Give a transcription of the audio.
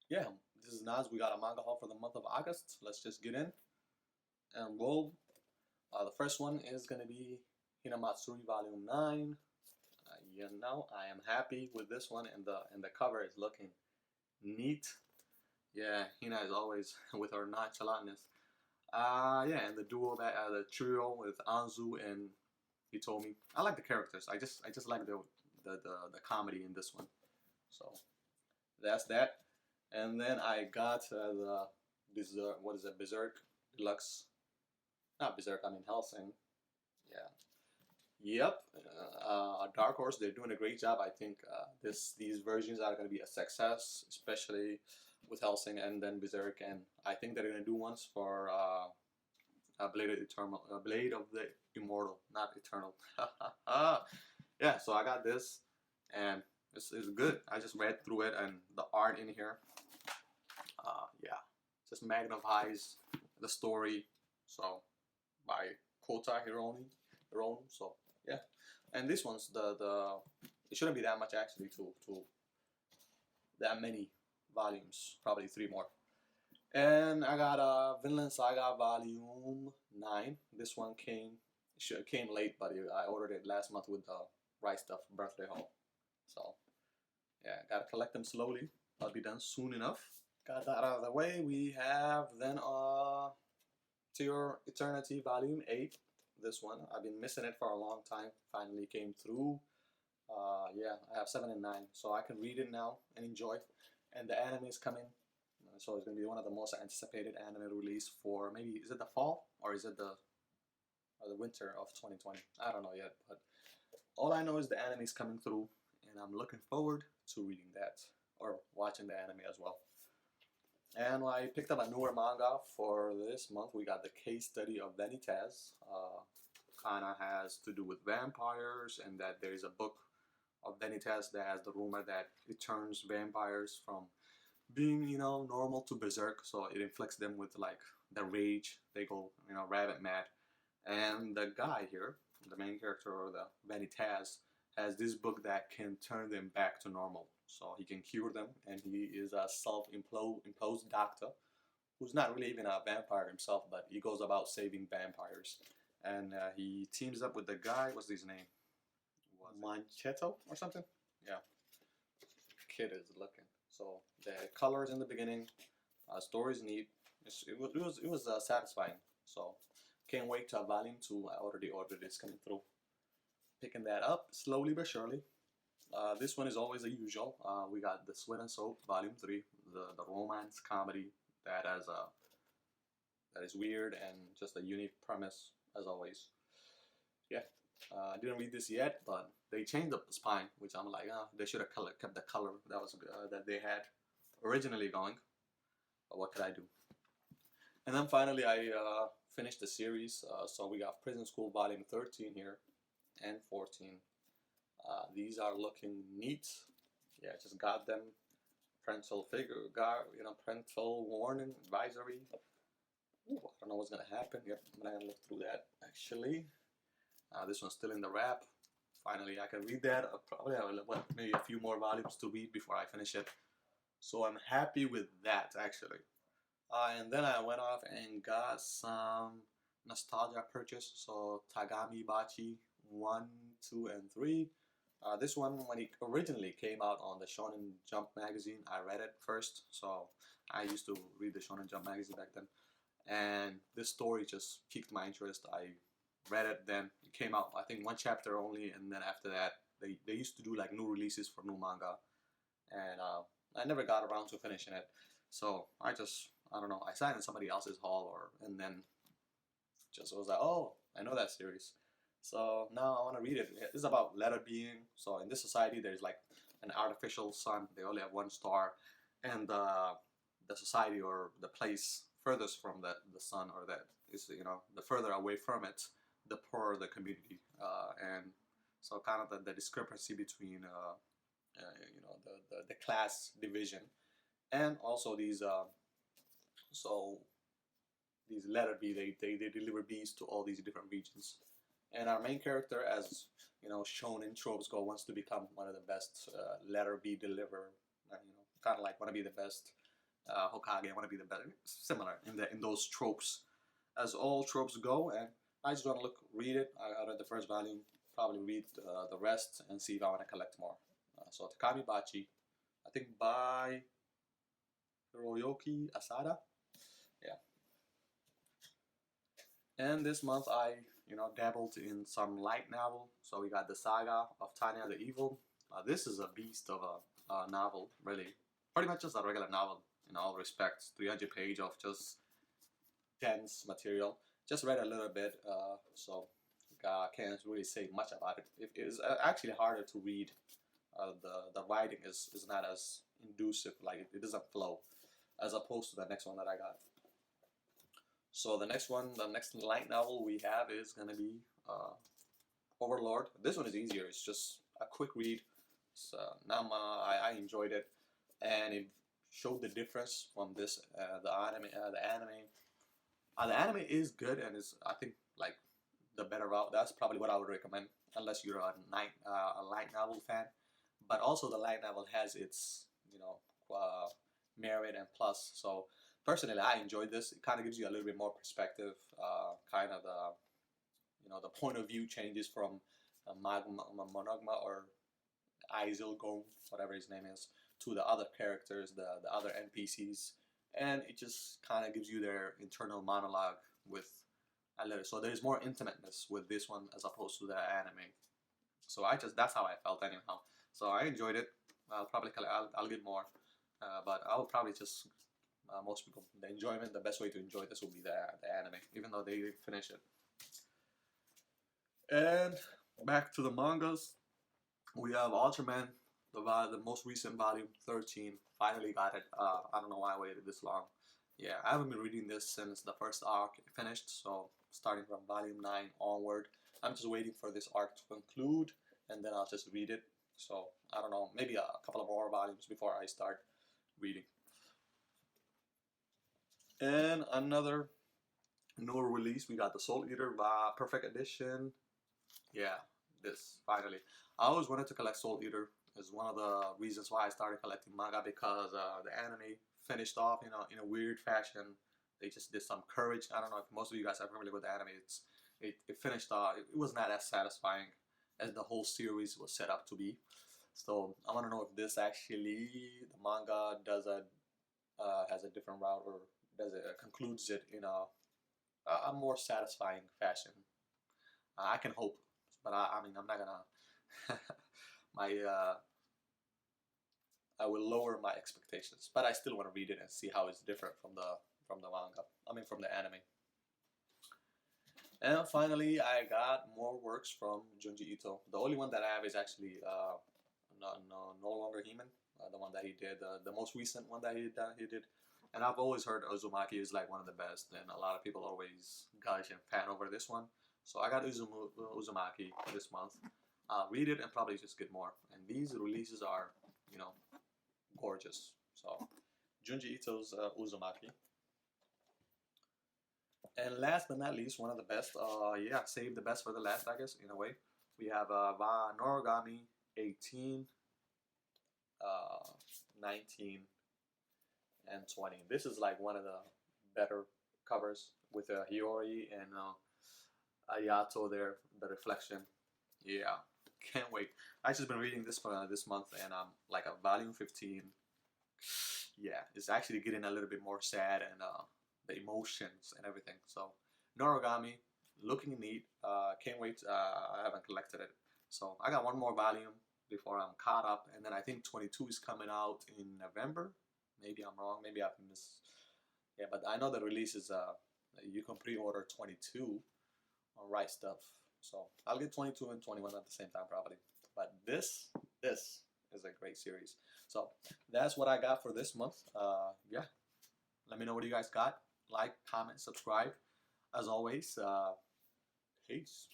Yeah, this is Naz. We got a manga haul for the month of August. Let's just get in and roll. The first one is going to be Hinamatsuri Volume 9. I am happy with this one, and the cover is looking neat. Yeah, Hina is always with her nonchalantness. Yeah, and the duo that the trio with Anzu and Hitomi. I like the characters. I just like the comedy in this one. So that's that. And then I got the Berserk. What is it? Berserk Deluxe. Not Berserk. I mean Helsing. Yeah. Yep. Dark Horse. They're doing a great job. I think these versions are going to be a success, especially with Helsing and then Berserk. And I think they're going to do ones for Blade of the Immortal, not Eternal. Yeah. So I got this, and it's good. I just read through it, and the art in here yeah, just magnifies the story. So by Kota Hirono. So yeah, and this one's the it shouldn't be that much actually to that many volumes, probably three more. And I got Vinland Saga Volume 9. This one came late, but I ordered it last month with the Right Stuff birthday haul. So yeah, gotta collect them slowly. I'll be done soon enough. Got that out of the way. We have then To Your Eternity Volume 8. This one. I've been missing it for a long time. Finally came through. Yeah, I have 7 and 9, so I can read it now and enjoy. And the anime is coming. So it's going to be one of the most anticipated anime release for maybe, is it the fall or is it the winter of 2020? I don't know yet, but all I know is the anime is coming through, and I'm looking forward to reading that or watching the anime as well. And I picked up a newer manga for this month. We got the case study of Vanitas. Kind of has to do with vampires, and that there is a book of Vanitas that has the rumor that it turns vampires from being, normal to berserk. So it inflicts them with like the rage. They go, rabbit mad. And the guy here, the main character or the Vanitas, has this book that can turn them back to normal. So he can cure them, and he is a self-imposed doctor who's not really even a vampire himself, but he goes about saving vampires. And he teams up with the guy. What's his name? Mancheto or something? Yeah, kid is looking. So the colors in the beginning, story's neat. It was satisfying. So can't wait to volume 2. I already ordered it. It's coming through. Picking that up slowly but surely. This one is always a usual. We got the Sweat and Soap Volume 3, the romance comedy that has that is weird and just a unique premise as always. Yeah, I didn't read this yet, but they changed up the spine, which I'm like, they should have kept the color that was that they had originally going. But what could I do? And then finally, I finished the series. So we got Prison School Volume 13 here and 14. These are looking neat. Yeah, just got them. Parental warning advisory. Ooh, I don't know what's gonna happen. Yep, I'm gonna look through that actually. This one's still in the wrap. Finally, I can read that. I'll probably have maybe a few more volumes to read before I finish it. So I'm happy with that actually. And then I went off and got some nostalgia purchase. So Tagami Bachi 1, 2, and 3. This one, when it originally came out on the Shonen Jump magazine, I read it first. So I used to read the Shonen Jump magazine back then. And this story just piqued my interest. I read it then. It came out, I think, one chapter only. And then after that, they used to do like new releases for new manga. And I never got around to finishing it. So I don't know, I signed in somebody else's haul and then just was like, oh, I know that series. So now I want to read it. It's about letter being. So in this society, there's like an artificial sun. They only have one star, and the society or the place furthest from the sun or that is the further away from it, the poorer the community. And so kind of the discrepancy between the class division and also so these letter B, they deliver bees to all these different regions. And our main character, as shown in tropes go, wants to become one of the best letter B deliverer. Kind of like want to be the best. Hokage. I want to be the better. Similar in those tropes, as all tropes go. And I just want to read it. I read the first volume. Probably read the rest and see if I want to collect more. So Takami Bachi, I think by Hiroyuki Asada. Yeah. And this month I, dabbled in some light novel. So we got the Saga of Tanya the Evil. This is a beast of a novel, really. Pretty much just a regular novel in all respects. 300 page of just dense material. Just read a little bit, so can't really say much about it. It is actually harder to read. The writing is not as inducive, like it doesn't flow, as opposed to the next one that I got. So the next light novel we have is gonna be Overlord. This one is easier. It's just a quick read. So I enjoyed it, and it showed the difference from this the anime. The anime is good and is, I think, like the better route. That's probably what I would recommend, unless you're a light novel fan. But also the light novel has its merit and plus. So personally, I enjoyed this. It kind of gives you a little bit more perspective. Kind of the point of view changes from Monogma or Aizelgong, whatever his name is, to the other characters, the other NPCs, and it just kind of gives you their internal monologue with a little. So there's more intimateness with this one as opposed to the anime. So that's how I felt anyhow. So I enjoyed it. I'll get more, but I'll probably just most people the best way to enjoy this will be the anime, even though they didn't finish it. And back to the mangas, we have Ultraman, the most recent volume 13. Finally got it. I don't know why I waited this long. Yeah, I haven't been reading this since the first arc finished, so starting from volume 9 onward. I'm just waiting for this arc to conclude, and then I'll just read it. So, I don't know, maybe a couple of more volumes before I start reading. And another newer release, we got the Soul Eater Perfect Edition. Yeah, this, finally. I always wanted to collect Soul Eater. Is one of the reasons why I started collecting manga, because the anime finished off in a weird fashion. They just did some courage. I don't know if most of you guys are familiar with the anime. It finished off. It was not as satisfying as the whole series was set up to be. So I want to know if this actually the manga has a different route, or does it concludes it in a more satisfying fashion. I can hope, but I mean I'm not gonna I will lower my expectations, but I still want to read it and see how it's different from the manga. I mean from the anime. And finally, I got more works from Junji Ito. The only one that I have is actually no longer Human, the one that he did, the most recent one that he did. And I've always heard Uzumaki is like one of the best, and a lot of people always gush and fan over this one. So I got Uzumaki this month. Read it and probably just get more. And these releases are, gorgeous. So Junji Ito's Uzumaki. And last but not least, one of the best, save the best for the last, I guess, in a way. We have Noragami 18, 19, and 20. This is like one of the better covers with Hiyori and Ayato there, the reflection. Yeah, can't wait. I've just been reading this this month, and I'm like a volume 15. Yeah, it's actually getting a little bit more sad, and the emotions and everything. So Noragami, looking neat. Can't wait. I haven't collected it, so I got one more volume before I'm caught up, and then I think 22 is coming out in November. Maybe I'm wrong. Maybe I've missed. Yeah, but I know the release is you can pre-order 22 on Right Stuff. So I'll get 22 and 21 at the same time probably. But this is a great series. So that's what I got for this month. Yeah, let me know what you guys got. Like, comment, subscribe. As always, peace.